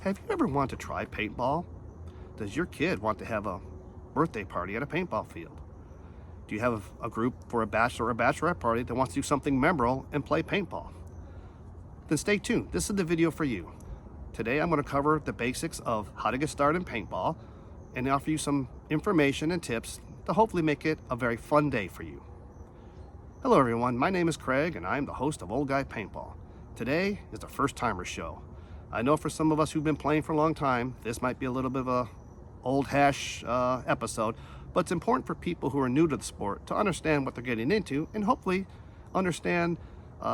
Have you ever wanted to try paintball? Does your kid want to have a birthday party at a paintball field? Do you have a group for a bachelor or bachelorette party that wants to do something memorable and play paintball? Then stay tuned. This is the video for you. Today I'm going to cover the basics of how to get started in paintball and offer you some information and tips to hopefully make it a very fun day for you. Hello everyone, my name is Craig and I'm the host of Old Guy Paintball. Today is the First Timer Show. I know for some of us who've been playing for a long time, this might be a little bit of a old hash episode, but it's important for people who are new to the sport to understand what they're getting into and hopefully understand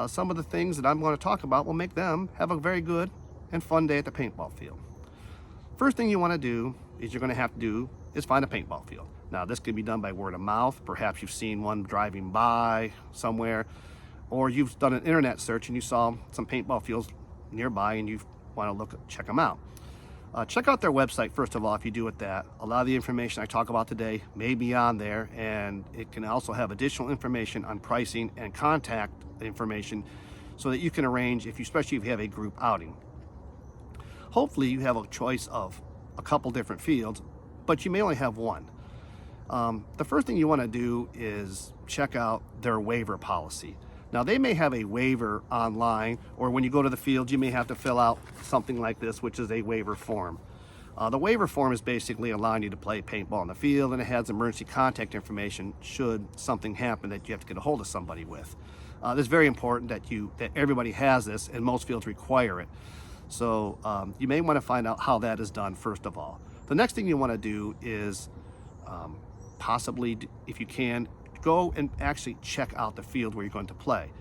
some of the things that I'm going to talk about will make them have a very good and fun day at the paintball field. First thing you want to do is you're going to have to do is find a paintball field. Now this can be done by word of mouth. Perhaps you've seen one driving by somewhere, or you've done an internet search and you saw some paintball fields nearby and you want to check them out. Check out their website first of all. If you do it that, a lot of the information I talk about today may be on there, and it can also have additional information on pricing and contact information so that you can arrange, especially if you have a group outing. Hopefully you have a choice of a couple different fields, but you may only have one. The first thing you want to do is check out their waiver policy. Now they may have a waiver online, or when you go to the field you may have to fill out something like this, which is a waiver form. The waiver form is basically allowing you to play paintball in the field, and it has emergency contact information should something happen that you have to get a hold of somebody with. It's very important that everybody has this, and most fields require it. So you may want to find out how that is done first of all. The next thing you want to do is possibly, if you can, go and actually check out the field where you're going to play.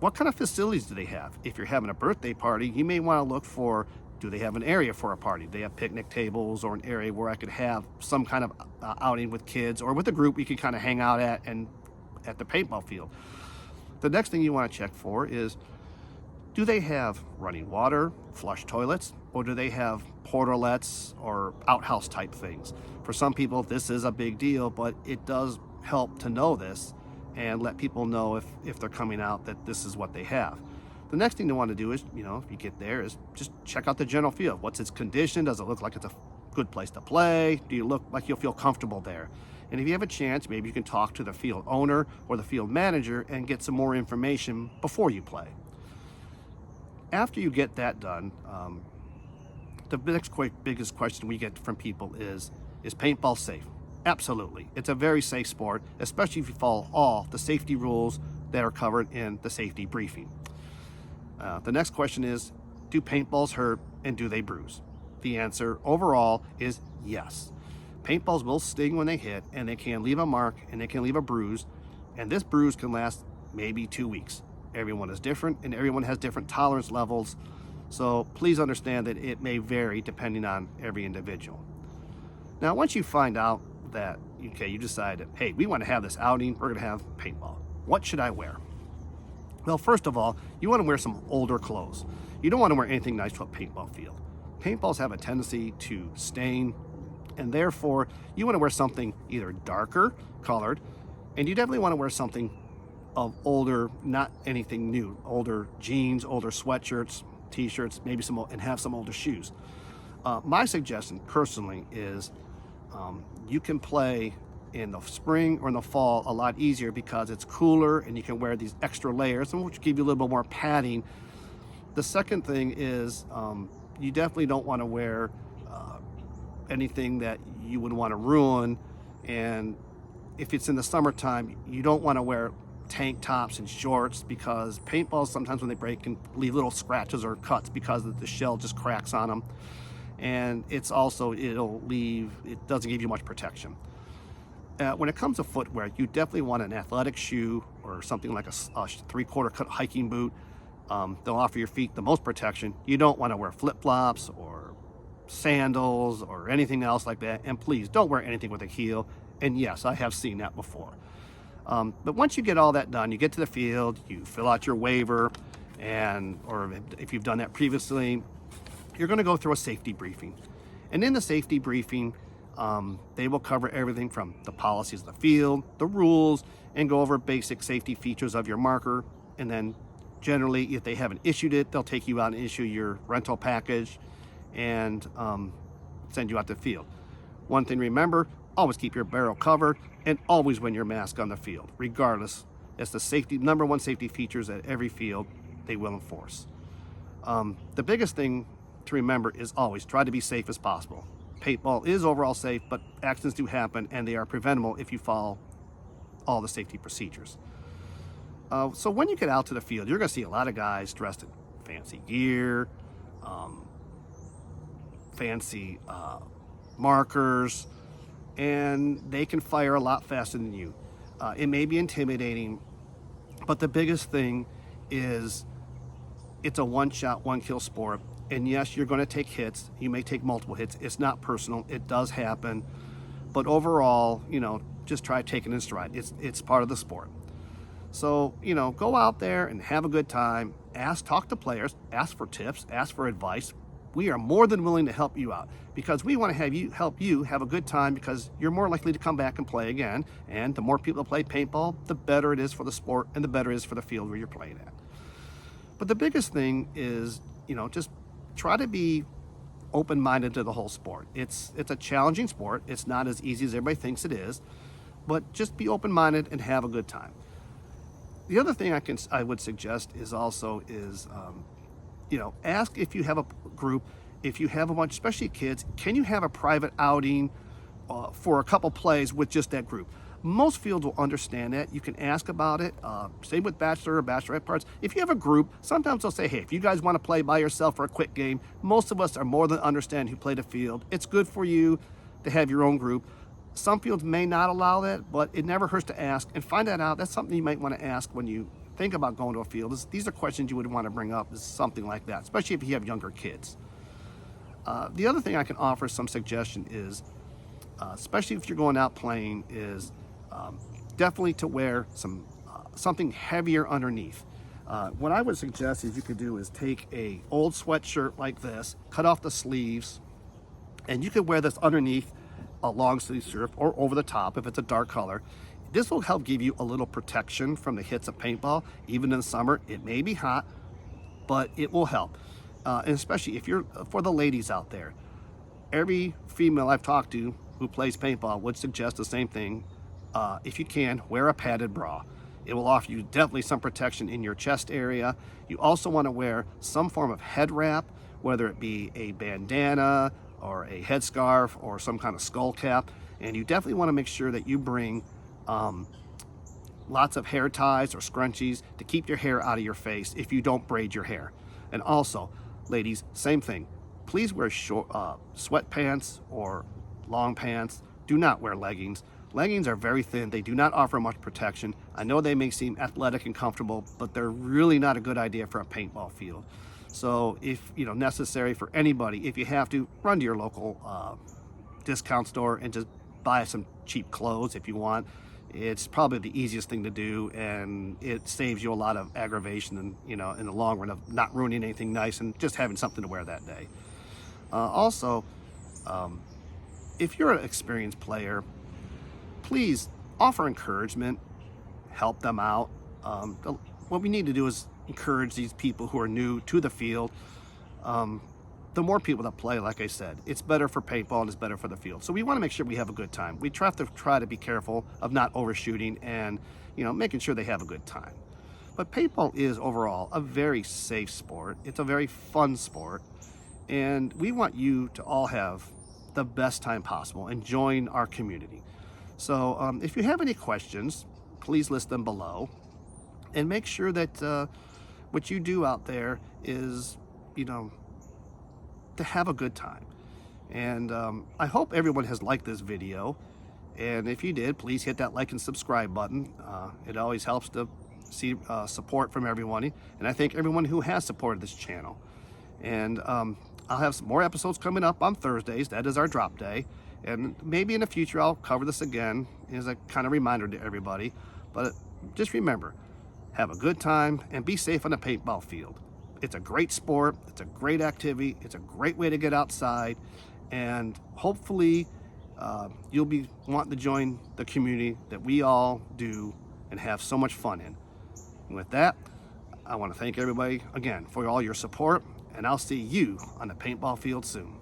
What kind of facilities do they have? If you're having a birthday party, you may want to look for, do they have an area for a party? Do they have picnic tables or an area where I could have some kind of outing with kids or with a group we could kind of hang out at the paintball field? The next thing you want to check for is, do they have running water, flush toilets, or do they have portalets or outhouse type things? For some people this is a big deal, but it does help to know this and let people know if they're coming out that this is what they have. The next thing they want to do is, if you get there, is just check out the general field. What's its condition? Does it look like it's a good place to play? Do you look like you'll feel comfortable there? And if you have a chance, maybe you can talk to the field owner or the field manager and get some more information before you play. After you get that done, the biggest question we get from people is paintball safe? Absolutely. It's a very safe sport, especially if you follow all the safety rules that are covered in the safety briefing. The next question is, do paintballs hurt and do they bruise? The answer overall is yes. Paintballs will sting when they hit, and they can leave a mark and they can leave a bruise, and this bruise can last maybe 2 weeks. Everyone is different and everyone has different tolerance levels, so please understand that it may vary depending on every individual. Now once you find out that, you decided, hey, we want to have this outing, we're going to have paintball. What should I wear? Well, first of all, you want to wear some older clothes. You don't want to wear anything nice to a paintball field. Paintballs have a tendency to stain, and therefore you want to wear something either darker colored, and you definitely want to wear something of older, not anything new, older jeans, older sweatshirts, t-shirts, maybe and have some older shoes. My suggestion personally is you can play in the spring or in the fall a lot easier because it's cooler and you can wear these extra layers, which give you a little bit more padding. The second thing is you definitely don't want to wear anything that you would want to ruin, and if it's in the summertime you don't want to wear tank tops and shorts, because paintballs sometimes when they break can leave little scratches or cuts because the shell just cracks on them, and it doesn't give you much protection. When it comes to footwear, you definitely want an athletic shoe or something like a 3/4 cut hiking boot. They'll offer your feet the most protection. You don't want to wear flip-flops or sandals or anything else like that, and please don't wear anything with a heel, and yes, I have seen that before. But once you get all that done, you get to the field, you fill out your waiver, or if you've done that previously, you're going to go through a safety briefing. And in the safety briefing, they will cover everything from the policies of the field, the rules, and go over basic safety features of your marker. And then generally, if they haven't issued it, they'll take you out and issue your rental package. and send you out to the field. One thing to remember, always keep your barrel covered and always wear your mask on the field, regardless. It's the number one safety features at every field they will enforce. The biggest thing to remember is always try to be safe as possible. Paintball is overall safe, but accidents do happen and they are preventable if you follow all the safety procedures. So when you get out to the field, you're going to see a lot of guys dressed in fancy gear, fancy markers, and they can fire a lot faster than you. It may be intimidating, but the biggest thing is it's a one-shot, one-kill sport. And yes, you're going to take hits. You may take multiple hits. It's not personal. It does happen. But overall, just try taking it in stride. It's part of the sport. So, go out there and have a good time. Talk to players, ask for tips, ask for advice. We are more than willing to help you out because we want to help you have a good time because you're more likely to come back and play again. And the more people that play paintball, the better it is for the sport and the better it is for the field where you're playing at. But the biggest thing is, just try to be open-minded to the whole sport. It's a challenging sport. It's not as easy as everybody thinks it is, but just be open-minded and have a good time. The other thing I would suggest is ask if you have a group, if you have a bunch, especially kids, can you have a private outing for a couple plays with just that group? Most fields will understand that. You can ask about it. Same with bachelor or bachelorette parties. If you have a group, sometimes they'll say, hey, if you guys want to play by yourself for a quick game, most of us are more than understand who play the field. It's good for you to have your own group. Some fields may not allow that, but it never hurts to ask and find that out. That's something you might want to ask when you think about going to a field. These are questions you would want to bring up, is something like that, especially if you have younger kids. The other thing I can offer some suggestion is, especially if you're going out playing, is definitely to wear something heavier underneath. What I would suggest is you could do is take a old sweatshirt like this, cut off the sleeves, and you could wear this underneath a long sleeve shirt or over the top if it's a dark color. This will help give you a little protection from the hits of paintball. Even in the summer, it may be hot, but it will help. And especially if you're, for the ladies out there, every female I've talked to who plays paintball would suggest the same thing. If you can, wear a padded bra. It will offer you definitely some protection in your chest area. You also want to wear some form of head wrap, whether it be a bandana or a headscarf or some kind of skull cap. And you definitely want to make sure that you bring lots of hair ties or scrunchies to keep your hair out of your face if you don't braid your hair. And also, ladies, same thing. Please wear short sweatpants or long pants. Do not wear leggings. Leggings are very thin. They do not offer much protection. I know they may seem athletic and comfortable, but they're really not a good idea for a paintball field. So if necessary for anybody, if you have to, run to your local discount store and just buy some cheap clothes if you want. It's probably the easiest thing to do, and it saves you a lot of aggravation and in the long run of not ruining anything nice and just having something to wear that day. Also, if you're an experienced player, please offer encouragement, help them out. What we need to do is encourage these people who are new to the field. The more people that play, like I said, it's better for paintball and it's better for the field. So we want to make sure we have a good time. We try to be careful of not overshooting and making sure they have a good time. But paintball is overall a very safe sport. It's a very fun sport, and we want you to all have the best time possible and join our community. So if you have any questions, please list them below, and make sure that what you do out there is to have a good time. And I hope everyone has liked this video, and if you did, please hit that like and subscribe button. It always helps to see support from everyone, and I thank everyone who has supported this channel. And I'll have some more episodes coming up on Thursdays. That is our drop day, and maybe in the future I'll cover this again as a kind of reminder to everybody. But just remember, have a good time and be safe on the paintball field. It's a great sport, it's a great activity, it's a great way to get outside, and hopefully you'll be wanting to join the community that we all do and have so much fun in. And with that, I want to thank everybody again for all your support, and I'll see you on the paintball field soon.